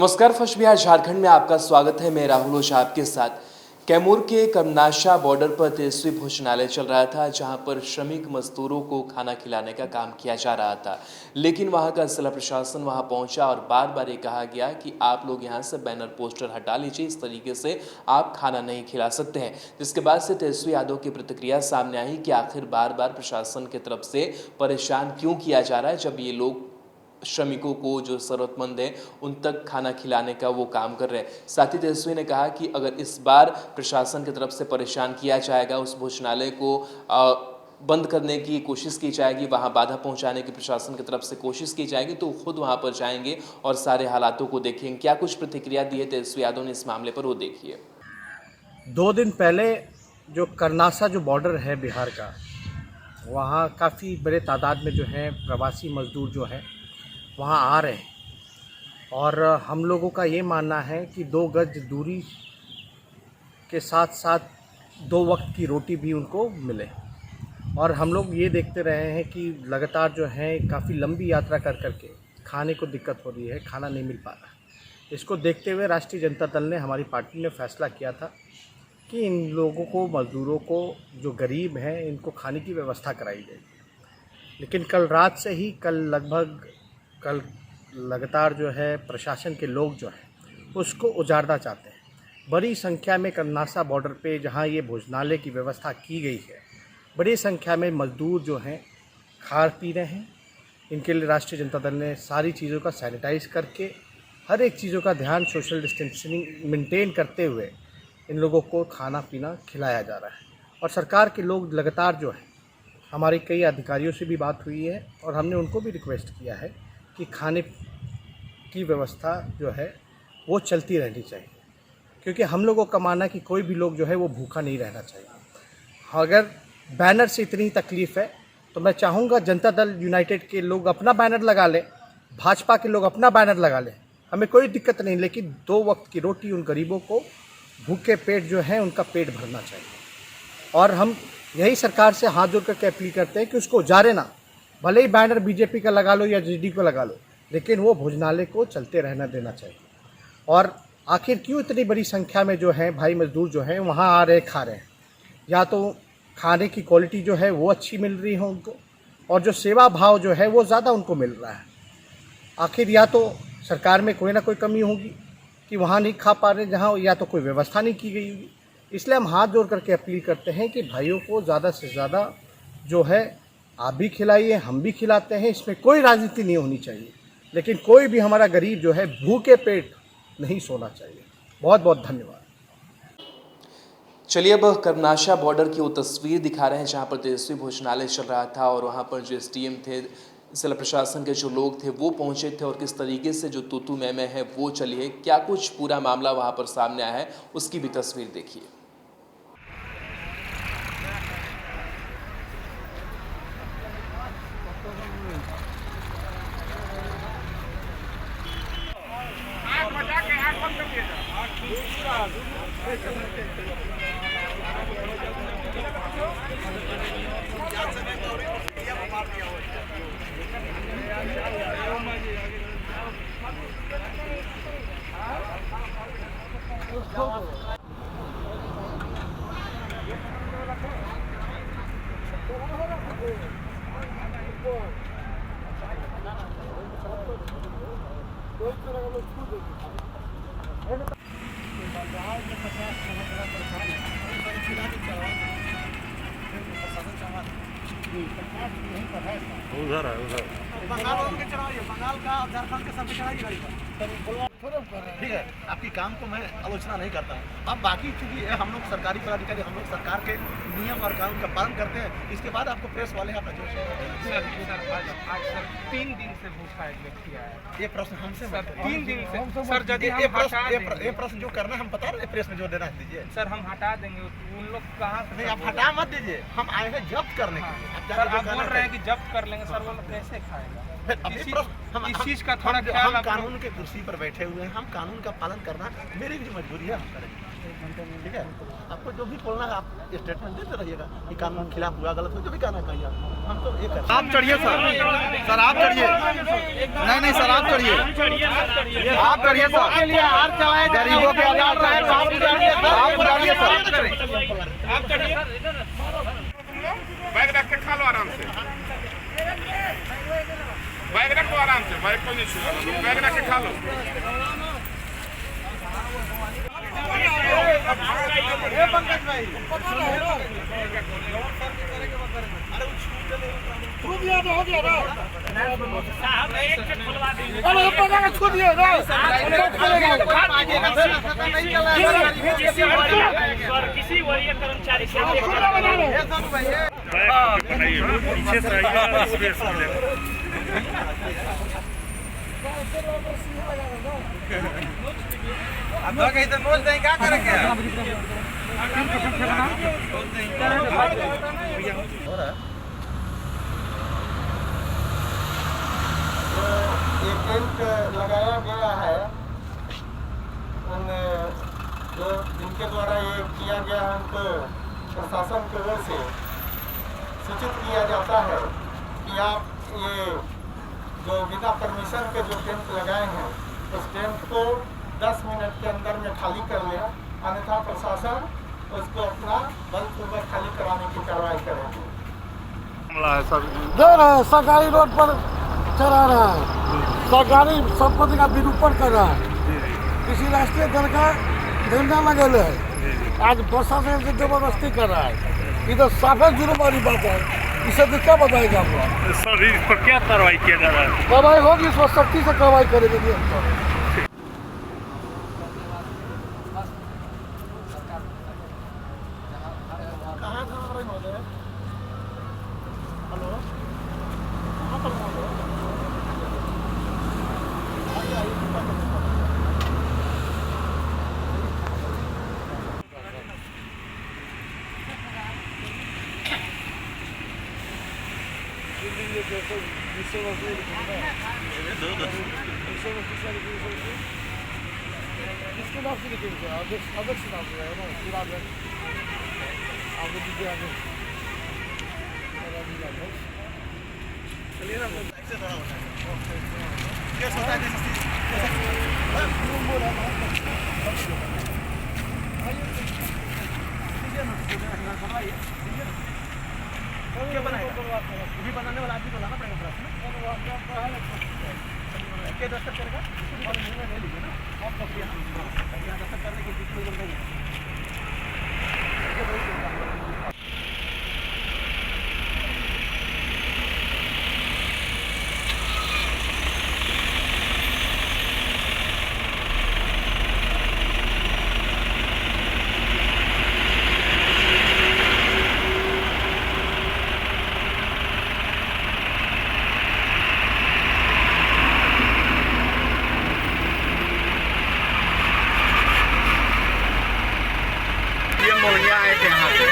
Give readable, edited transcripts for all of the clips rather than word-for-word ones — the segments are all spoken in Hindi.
नमस्कार, फर्स्ट बिहार झारखंड में आपका स्वागत है। मैं राहुल ओझा आपके साथ। कैमूर के कमनाशा बॉर्डर पर तेजस्वी भोजनालय चल रहा था, जहां पर श्रमिक मजदूरों को खाना खिलाने का काम किया जा रहा था। लेकिन वहां का जिला प्रशासन वहां पहुंचा और बार बार ये कहा गया कि आप लोग यहां से बैनर पोस्टर हटा लीजिए, इस तरीके से आप खाना नहीं खिला सकते हैं। जिसके बाद से तेजस्वी यादव की प्रतिक्रिया सामने आई कि आखिर बार बार प्रशासन की तरफ से परेशान क्यों किया जा रहा है, जब ये लोग श्रमिकों को जो ज़रूरतमंद है उन तक खाना खिलाने का वो काम कर रहे हैं। साथ ही तेजस्वी ने कहा कि अगर इस बार प्रशासन की तरफ से परेशान किया जाएगा, उस भोजनालय को बंद करने की कोशिश की जाएगी, वहाँ बाधा पहुँचाने की प्रशासन की तरफ से कोशिश की जाएगी, तो खुद वहाँ पर जाएंगे और सारे हालातों को देखेंगे। क्या कुछ प्रतिक्रिया दी है तेजस्वी यादव ने इस मामले पर, वो देखिए। 2 दिन पहले जो करनासा जो बॉर्डर है बिहार का, वहाँ काफ़ी बड़े तादाद में जो है प्रवासी मजदूर जो हैं वहाँ आ रहे हैं। और हम लोगों का ये मानना है कि 2 गज दूरी के साथ साथ 2 वक्त की रोटी भी उनको मिले। और हम लोग ये देखते रहे हैं कि लगातार जो है काफ़ी लंबी यात्रा कर करके खाने को दिक्कत हो रही है, खाना नहीं मिल पा रहा है। इसको देखते हुए राष्ट्रीय जनता दल ने, हमारी पार्टी ने फैसला किया था कि इन लोगों को, मज़दूरों को, जो गरीब हैं, इनको खाने की व्यवस्था कराई जाएगी। लेकिन कल रात से ही कल लगातार जो है प्रशासन के लोग जो हैं उसको उजाड़ना चाहते हैं। बड़ी संख्या में करनासा बॉर्डर पे, जहाँ ये भोजनालय की व्यवस्था की गई है, बड़ी संख्या में मज़दूर जो हैं खा पी रहे हैं। इनके लिए राष्ट्रीय जनता दल ने सारी चीज़ों का सैनिटाइज करके, हर एक चीज़ों का ध्यान, सोशल डिस्टेंसिंग मेंटेन करते हुए इन लोगों को खाना पीना खिलाया जा रहा है। और सरकार के लोग लगातार जो है, हमारे कई अधिकारियों से भी बात हुई है और हमने उनको भी रिक्वेस्ट किया है कि खाने की व्यवस्था जो है वो चलती रहनी चाहिए, क्योंकि हम लोगों का मानना है कि कोई भी लोग जो है वो भूखा नहीं रहना चाहिए। अगर बैनर से इतनी तकलीफ़ है तो मैं चाहूँगा जनता दल यूनाइटेड के लोग अपना बैनर लगा लें, भाजपा के लोग अपना बैनर लगा लें, हमें कोई दिक्कत नहीं। लेकिन 2 वक्त की रोटी उन गरीबों को, भूखे पेट जो है उनका पेट भरना चाहिए। और हम यही सरकार से हाथ जोड़ करके अपील करते हैं कि उसको उजाड़े ना। भले ही बैनर बीजेपी का लगा लो या जेडी को लगा लो, लेकिन वो भोजनालय को चलते रहना देना चाहिए। और आखिर क्यों इतनी बड़ी संख्या में जो है भाई मजदूर जो हैं वहाँ आ रहे, खा रहे हैं? या तो खाने की क्वालिटी जो है वो अच्छी मिल रही है उनको, और जो सेवा भाव जो है वो ज़्यादा उनको मिल रहा है। आखिर या तो सरकार में कोई ना कोई कमी होगी कि वहाँ नहीं खा पा रहे जहाँ, या तो कोई व्यवस्था नहीं की गई होगी। इसलिए हम हाथ जोड़ करके अपील करते हैं कि भाइयों को ज़्यादा से ज़्यादा जो है आप भी खिलाइए, हम भी खिलाते हैं, इसमें कोई राजनीति नहीं होनी चाहिए। लेकिन कोई भी हमारा गरीब जो है भूखे पेट नहीं सोना चाहिए। बहुत बहुत धन्यवाद। चलिए अब करनाशा बॉर्डर की वो तस्वीर दिखा रहे हैं जहां पर तेजस्वी भोजनालय चल रहा था और वहां पर जो एसडीएम थे, जिला प्रशासन के जो लोग थे वो पहुंचे थे और किस तरीके से जो तूतू मैमे है वो चली है। क्या कुछ पूरा मामला वहां पर सामने आया है, उसकी भी तस्वीर देखिए। उधर है, उधर बंगाल के चढ़ाइए, बंगाल का और झारखंड के सबके चढ़ाइए गाड़ी पर। ठीक है, आपकी काम को मैं आलोचना नहीं करता हूँ। अब बाकी चूंकि हम लोग सरकारी पदाधिकारी, हम लोग सरकार के नियम और कानून का पालन करते हैं। इसके बाद आपको प्रेस वाले यहाँ पर आज 3 दिन से भूखा एक व्यक्ति आया। ये प्रश्न हमसे मत करिए। 3 दिन से सर, यदि हम ये प्रश्न जो करना हम बता रहे हैं, प्रेस में जो देना है दीजिए। सर, हम हटा देंगे। उन लोग कहाँ नहीं, आप हटा मत दीजिए, हम आए हैं जब्त करने के लिए। सर, आप बोल रहे हैं कि जब्त कर लेंगे। सर, वो लोग कैसे खाएगा? इस चीज का थोड़ा ख्याल। हम कानून के कुर्सी पर बैठे हुए हैं, हम कानून का पालन करना मेरी भी मजबूरी है, हम करेंगे। ठीक है, आपको जो भी बोलना है आप स्टेटमेंट देते रहिएगा कि कानून के खिलाफ हुआ, गलत हो, जो भी कहना कहिए। हम तो ये कर आप चढ़िए सर आप चढ़िए, नहीं सर आप चढ़िए, आप चढ़िए सर, गरीबों के लिए आप चढ़िए सर, आप चढ़िए। बैग रख के खा लो आराम से, बैग रखो आराम से, बैग को नहीं छूना, बैग रख के खा लो। पंकज भाई किसी वरीय कर्मचारी से पीछे से आइएगा, स्पेस मिलेगा। अब कहीं तो बोल दें क्या करेंगे। ये टेंट लगाया गया है उन जो जिनके द्वारा ये किया गया है, उनको प्रशासन की ओर से सूचित किया जाता है कि आप ये जो बिना परमिशन के जो टेंट लगाए हैं उस टेंट को 10 मिनट के अंदर में खाली कर लें, अन्यथा प्रशासन उसको अपना बलपूर्वक खाली कराने की कार्रवाई करेगी। दे रहा है, सरकारी रोड पर चला रहा है, सरकारी संपत्ति का विरूपण कर रहा है, किसी राष्ट्रीय दल का झंडा लगल है, आज प्रशासन से जबरदस्ती कर रहा है, इधर साफे जुर्म वाली बात है, इसे तो क्या बताएगा आप लोग? सर इस पर क्या कार्रवाई किया जा रहा है? कार्रवाई होगी, इस पर सख्ती से कार्रवाई करेंगे। कहाँ था हमारे महोदय? हेलो, कहाँ पर महोदय? आइए आइए, किसके नाम से लिखेंगे? अध्यक्ष नाम से है ना, पूरा आगे दीजिए आगे। चलिए ना, ऐसे थोड़ा होता है। केस होता है क्या बनाएगा? भी बनाने वाला आदमी को लाना पड़ेगा प्रश्न। क्या दस्तखत करेगा? ले लीजिए ना, आप तो यहाँ दस्तखत करने की कोई जरूरत नहीं है। मोहनिया आए थे यहाँ पे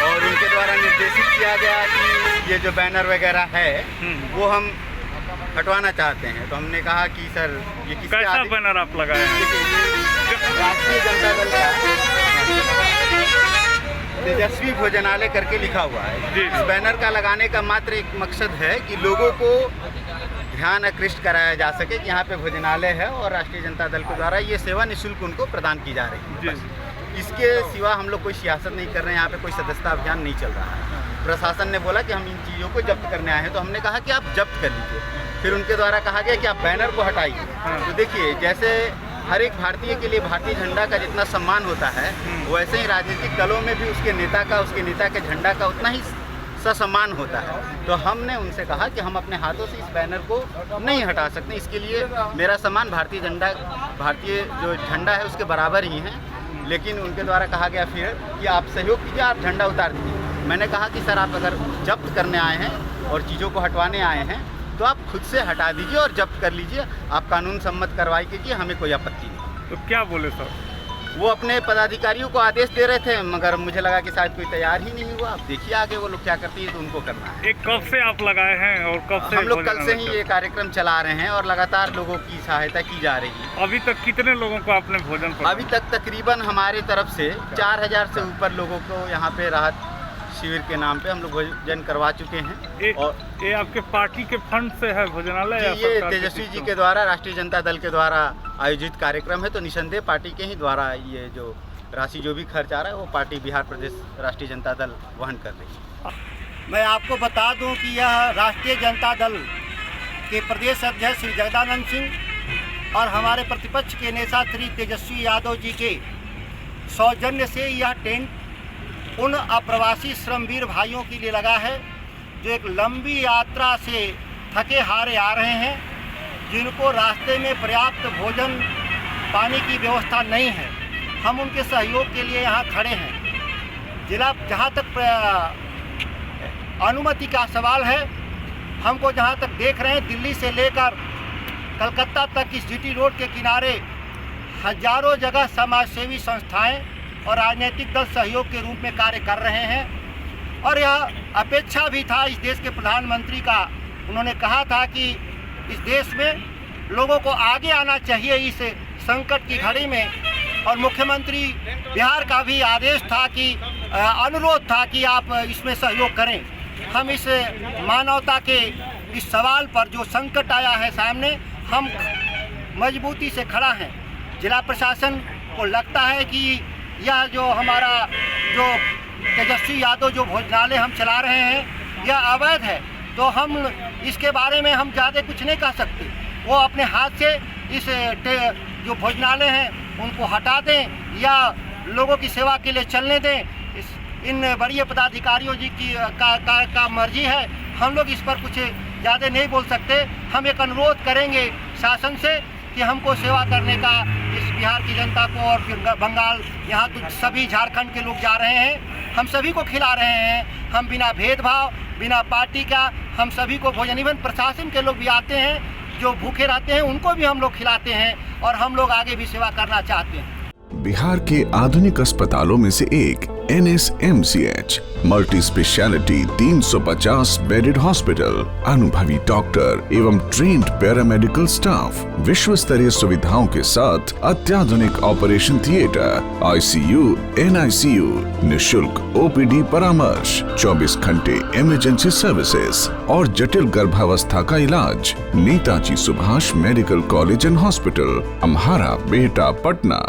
और उनके द्वारा निर्देशित किया गया कि ये जो बैनर वगैरह है वो हम हटवाना चाहते हैं। तो हमने कहा कि सर ये किसके कैसा बैनर आप लगाए हैं? राष्ट्रीय जनता दल का तेजस्वी भोजनालय करके लिखा हुआ है। इस बैनर का लगाने का मात्र एक मकसद है कि लोगों को ध्यान आकृष्ट कराया जा सके कि यहाँ पे भोजनालय है और राष्ट्रीय जनता दल के द्वारा ये सेवा निःशुल्क उनको प्रदान की जा रही है। इसके सिवा हम लोग कोई सियासत नहीं कर रहे हैं, यहाँ पे कोई सदस्यता अभियान नहीं चल रहा है। प्रशासन ने बोला कि हम इन चीज़ों को जब्त करने आए हैं, तो हमने कहा कि आप जब्त कर लीजिए। फिर उनके द्वारा कहा गया कि आप बैनर को हटाइए। तो देखिए, जैसे हर एक भारतीय के लिए भारतीय झंडा का जितना सम्मान होता है, वैसे ही राजनीतिक दलों में भी उसके नेता के झंडा का उतना ही ससम्मान होता है। तो हमने उनसे कहा कि हम अपने हाथों से इस बैनर को नहीं हटा सकते, इसके लिए मेरा सम्मान भारतीय जो झंडा है उसके बराबर ही है। लेकिन उनके द्वारा कहा गया फिर कि आप सहयोग कीजिए, आप झंडा उतार दीजिए। मैंने कहा कि सर, आप अगर जब्त करने आए हैं और चीज़ों को हटवाने आए हैं तो आप खुद से हटा दीजिए और जब्त कर लीजिए। आप कानून सम्मत कार्रवाई कीजिए, हमें कोई आपत्ति नहीं। तो क्या बोले सर? वो अपने पदाधिकारियों को आदेश दे रहे थे, मगर मुझे लगा कि शायद कोई तैयार ही नहीं हुआ। अब देखिए आगे वो लोग क्या करती है, तो उनको करना है। एक कब से आप लगाए हैं और कब से? हम लोग कल से ही ये कार्यक्रम चला रहे हैं और लगातार लोगों की सहायता की जा रही है। अभी तक कितने लोगों को आपने भोजन कराया? अभी तक तकरीबन हमारे तरफ से 4000 से ऊपर लोगों को यहाँ पे राहत शिविर के नाम पे हम लोग भोजन करवा चुके हैं। और ये आपके पार्टी के फंड से है भोजनालय? या ये तेजस्वी जी के द्वारा, राष्ट्रीय जनता दल के द्वारा आयोजित कार्यक्रम है, तो निसंदेह पार्टी के ही द्वारा ये जो राशि जो भी खर्च आ रहा है वो पार्टी बिहार प्रदेश राष्ट्रीय जनता दल वहन कर रही है। मैं आपको बता दूं कि यह राष्ट्रीय जनता दल के प्रदेश अध्यक्ष श्री जगदानंद सिंह और हमारे प्रतिपक्ष के नेता श्री तेजस्वी यादव जी के सौजन्य से यह टेंट उन अप्रवासी श्रमवीर भाइयों के लिए लगा है जो एक लंबी यात्रा से थके हारे आ रहे हैं, जिनको रास्ते में पर्याप्त भोजन पानी की व्यवस्था नहीं है। हम उनके सहयोग के लिए यहाँ खड़े हैं। जिला जहाँ तक अनुमति का सवाल है, हमको जहाँ तक देख रहे हैं दिल्ली से लेकर कलकत्ता तक इस जीटी रोड के किनारे हजारों जगह समाजसेवी संस्थाएं और राजनीतिक दल सहयोग के रूप में कार्य कर रहे हैं। और यह अपेक्षा भी था इस देश के प्रधानमंत्री का, उन्होंने कहा था कि इस देश में लोगों को आगे आना चाहिए इस संकट की घड़ी में। और मुख्यमंत्री बिहार का भी आदेश था कि अनुरोध था कि आप इसमें सहयोग करें। हम इस मानवता के इस सवाल पर जो संकट आया है सामने, हम मजबूती से खड़ा हैं। जिला प्रशासन को लगता है कि यह जो हमारा जो तेजस्वी यादव जो भोजनालय हम चला रहे हैं यह अवैध है, तो हम इसके बारे में हम ज़्यादा कुछ नहीं कह सकते। वो अपने हाथ से इस जो भोजनालय हैं उनको हटा दें या लोगों की सेवा के लिए चलने दें। इन वरीय पदाधिकारियों जी की का मर्जी है, हम लोग इस पर कुछ ज़्यादा नहीं बोल सकते। हम एक अनुरोध करेंगे शासन से कि हमको सेवा करने का इस बिहार की जनता को और फिर बंगाल, यहाँ तो सभी झारखंड के लोग जा रहे हैं, हम सभी को खिला रहे हैं। हम बिना भेदभाव, बिना पार्टी का हम सभी को भोजन, इवन प्रशासन के लोग भी आते हैं जो भूखे रहते हैं उनको भी हम लोग खिलाते हैं और हम लोग आगे भी सेवा करना चाहते हैं। बिहार के आधुनिक अस्पतालों में से एक NSMCH multi speciality 350 bedded hospital, अनुभवी डॉक्टर एवं ट्रेन्ड पैरामेडिकल स्टाफ, विश्व स्तरीय सुविधाओं के साथ अत्याधुनिक ऑपरेशन थिएटर, ICU, NICU, निशुल्क OPD परामर्श, 24 घंटे इमरजेंसी सर्विसेज और जटिल गर्भावस्था का इलाज। Netaji Subhash medical college and hospital, Amhara, Bihta, Patna.